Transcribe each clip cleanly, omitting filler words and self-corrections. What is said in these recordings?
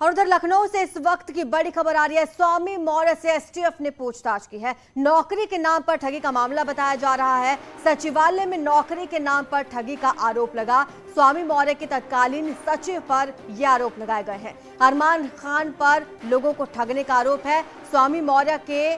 और उधर लखनऊ से इस वक्त की बड़ी खबर आ रही है। स्वामी मौर्य से एसटीएफ ने पूछताछ की है। नौकरी के नाम पर ठगी का मामला बताया जा रहा है। सचिवालय में नौकरी के नाम पर ठगी का आरोप लगा। स्वामी मौर्य के तत्कालीन सचिव पर यह आरोप लगाए गए हैं। अरमान खान पर लोगों को ठगने का आरोप है। स्वामी मौर्य के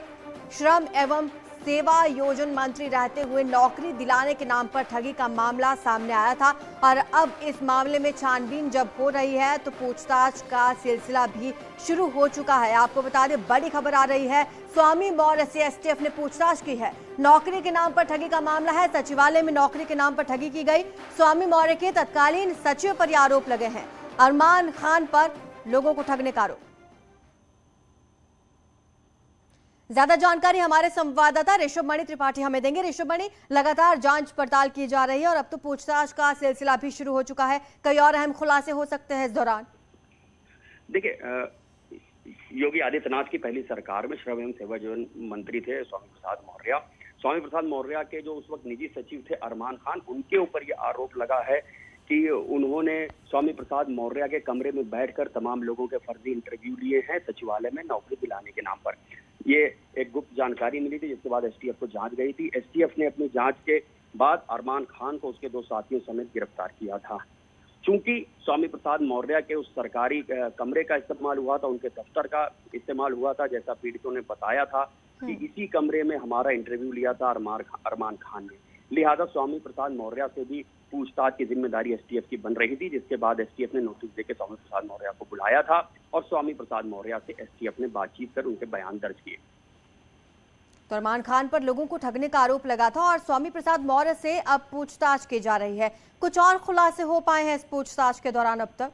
श्रम एवं सेवा योजना मंत्री रहते हुए नौकरी दिलाने के नाम पर ठगी का मामला सामने आया था और अब इस मामले में छानबीन जब हो रही है तो पूछताछ का सिलसिला भी शुरू हो चुका है। आपको बता दें, बड़ी खबर आ रही है। स्वामी मौर्य से एसटीएफ ने पूछताछ की है। नौकरी के नाम पर ठगी का मामला है। सचिवालय में नौकरी के नाम पर ठगी की गई। स्वामी मौर्य के तत्कालीन सचिव पर यह आरोप लगे हैं। अरमान खान पर लोगों को ठगने का आरोप। ज्यादा जानकारी हमारे संवाददाता ऋषभ मणि त्रिपाठी हमें देंगे। ऋषभ मणि, लगातार जांच पड़ताल की जा रही है और अब तो पूछताछ का सिलसिला भी शुरू हो चुका है। कई और अहम खुलासे हो सकते हैं इस दौरान। देखिए, योगी आदित्यनाथ की पहली सरकार में श्रम एवं सेवा योजना मंत्री थे स्वामी प्रसाद मौर्य। स्वामी प्रसाद मौर्य के जो उस वक्त निजी सचिव थे अरमान खान, उनके ऊपर यह आरोप लगा है कि उन्होंने स्वामी प्रसाद मौर्य के कमरे में बैठकर तमाम लोगों के फर्जी इंटरव्यू लिए हैं सचिवालय में नौकरी दिलाने के नाम पर। ये एक गुप्त जानकारी मिली थी, जिसके बाद एसटीएफ को जांच गई थी। एसटीएफ ने अपनी जांच के बाद अरमान खान को उसके 2 साथियों समेत गिरफ्तार किया था। चूंकि स्वामी प्रसाद मौर्य के उस सरकारी कमरे का इस्तेमाल हुआ था, उनके दफ्तर का इस्तेमाल हुआ था, जैसा पीड़ितों ने बताया था कि इसी कमरे में हमारा इंटरव्यू लिया था अरमान खान ने। लिहाजा स्वामी प्रसाद मौर्य से भी पूछताछ की जिम्मेदारी एसटीएफ की बन रही थी, जिसके बाद एसटीएफ ने नोटिस देकर स्वामी प्रसाद मौर्य को बुलाया था और स्वामी प्रसाद मौर्य से एसटीएफ ने बातचीत कर उनके बयान दर्ज किए। तो अरमान खान पर लोगों को ठगने का आरोप लगा था और स्वामी प्रसाद मौर्य से अब पूछताछ की जा रही है। कुछ और खुलासे हो पाए हैं इस पूछताछ के दौरान अब तक?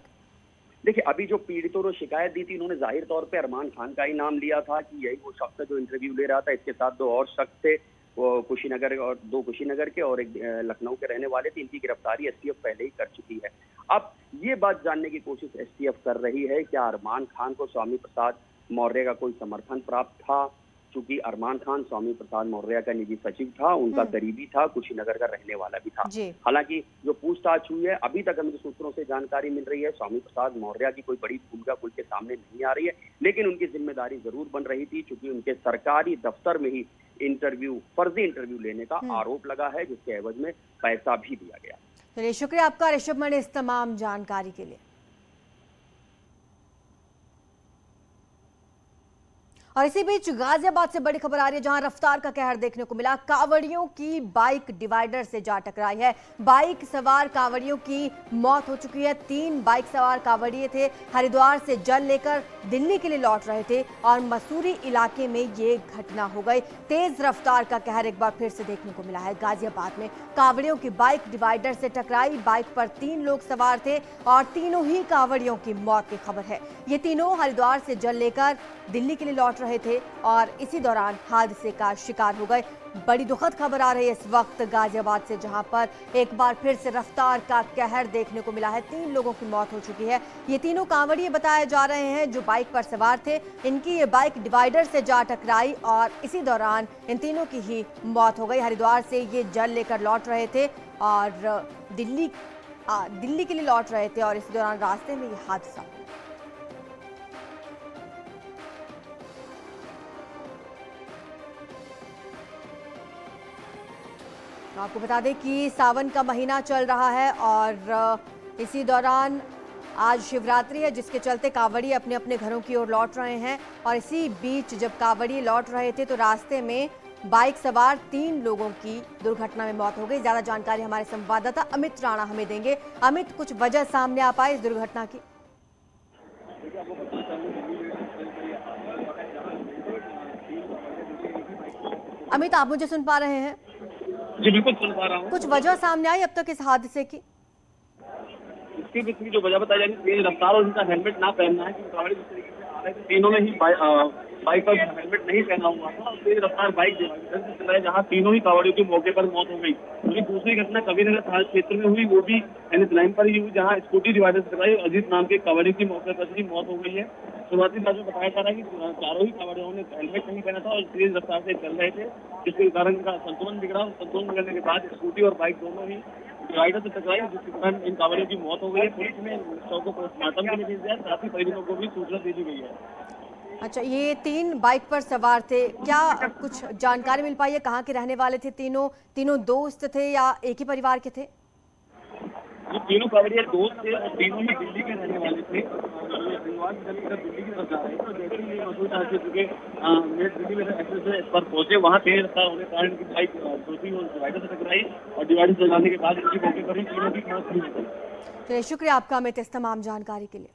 देखिए, अभी जो पीड़ितों ने शिकायत दी थी, उन्होंने जाहिर तौर पे अरमान खान का ही नाम लिया था कि यही वो शख्स है जो इंटरव्यू ले रहा था। इसके साथ 2 और शख्स थे, वो कुशीनगर और 2 कुशीनगर के और एक लखनऊ के रहने वाले थे। इनकी गिरफ्तारी एसटीएफ पहले ही कर चुकी है। अब ये बात जानने की कोशिश एसटीएफ कर रही है क्या अरमान खान को स्वामी प्रसाद मौर्य का कोई समर्थन प्राप्त था। चूंकि अरमान खान स्वामी प्रसाद मौर्य का निजी सचिव था, उनका करीबी था, कुशीनगर का रहने वाला भी था। हालांकि जो पूछताछ हुई है, अभी तक हमें सूत्रों से जानकारी मिल रही है स्वामी प्रसाद मौर्य की कोई बड़ी भूमिका खुल के सामने नहीं आ रही है, लेकिन उनकी जिम्मेदारी जरूर बन रही थी, चूंकि उनके सरकारी दफ्तर में ही फर्जी इंटरव्यू लेने का आरोप लगा है, जिसके एवज में पैसा भी दिया गया। चलिए, शुक्रिया आपका ऋषभ मणि इस तमाम जानकारी के लिए। और इसी बीच गाजियाबाद से बड़ी खबर आ रही है, जहां रफ्तार का कहर देखने को मिला। कांवड़ियों की बाइक डिवाइडर से जा टकराई है। बाइक सवार कांवड़ियों की मौत हो चुकी है। 3 बाइक सवार कांवड़िए थे, हरिद्वार से जल लेकर दिल्ली के लिए लौट रहे थे और मसूरी इलाके में ये घटना हो गई। तेज रफ्तार का कहर एक बार फिर से देखने को मिला है। गाजियाबाद में कांवड़ियों की बाइक डिवाइडर से टकराई। बाइक पर 3 लोग सवार थे और तीनों ही कांवड़ियों की मौत की खबर है। ये तीनों हरिद्वार से जल लेकर दिल्ली के लिए लौट रहे थे और इसी दौरान हादसे का शिकार हो गए। बड़ी दुखद खबर आ रही है इस वक्त गाजियाबाद से, जहां पर एक बार फिर से रफ्तार का कहर देखने को मिला है। 3 लोगों की मौत हो चुकी है। ये तीनों कांवड़िए बताए जा रहे हैं जो बाइक पर सवार थे। इनकी ये बाइक डिवाइडर से जा टकराई और इसी दौरान इन तीनों की ही मौत हो गई। हरिद्वार से ये जल लेकर लौट रहे थे और दिल्ली के लिए लौट रहे थे और इसी दौरान रास्ते में ये हादसा। आपको बता दें कि सावन का महीना चल रहा है और इसी दौरान आज शिवरात्रि है, जिसके चलते कांवड़िए अपने अपने घरों की ओर लौट रहे हैं। और इसी बीच जब कांवड़िए लौट रहे थे तो रास्ते में बाइक सवार 3 लोगों की दुर्घटना में मौत हो गई। ज्यादा जानकारी हमारे संवाददाता अमित राणा हमें देंगे। अमित, कुछ वजह सामने आ पाई इस दुर्घटना की? अमित, आप मुझे सुन पा रहे हैं? जी बिल्कुल सुन पा रहा हूँ। कुछ वजह सामने आई अब तक इस हादसे की? इसके पीछे जो वजह बताई जा रही है, रफ्तार और उनका हेलमेट ना पहनना है। क्योंकि जिस तरीके से आ रहे थे, तीनों ने ही बाइक पर हेलमेट नहीं पहना हुआ था और तेज रफ्तार बाइक चल रहा है, जहाँ तीनों ही कांवड़ियों की मौके पर मौत हो गई। वही दूसरी घटना कबीरनगर थाना क्षेत्र में हुई, वो भी एनएच लाइन पर ही हुई, जहाँ स्कूटी डिवाइडर से टकराई। अजीत नाम के कांवड़ी की मौके पर ही मौत हो गई है। शुरुआती बात में बताया जा रहा है कि चारों ही कांवड़ियों ने हेलमेट नहीं पहना था और तेज रफ्तार से चल रहे थे, जिसके कारण का संतुलन बिगड़ा। संतुलन बिगड़ने के बाद स्कूटी और बाइक दोनों ही डिवाइडर से टकराई, जिसके कारण इन कांवड़ियों की मौत हो गई है। पुलिस ने शव को पोस्टमार्टम के लिए भेज दिया, साथ ही परिजनों को भी सूचना दे दी गई है। अच्छा, ये 3 बाइक पर सवार थे, क्या कुछ जानकारी मिल पाई है? कहाँ के रहने वाले थे तीनों दोस्त थे या एक ही परिवार के थे? ये तीनों कांवड़िया दोस्त थे और तीनों ही दिल्ली के रहने वाले थे। शनिवार की दिल्ली की तरफ जा रहे थे, तो जैसे ही मसूद हादसे चुके दिल्ली में एक्सप्रेस पर पहुंचे, वहाँ तेज रफ्तार होने के कारण इनकी बाइक दूसरी ओर डिवाइडर से टकराई और डिवाइडर से जाने के बाद इनकी मौके पर ही तीनों की मौत हुई। चलिए, शुक्रिया आपका अमित इस तमाम जानकारी के लिए।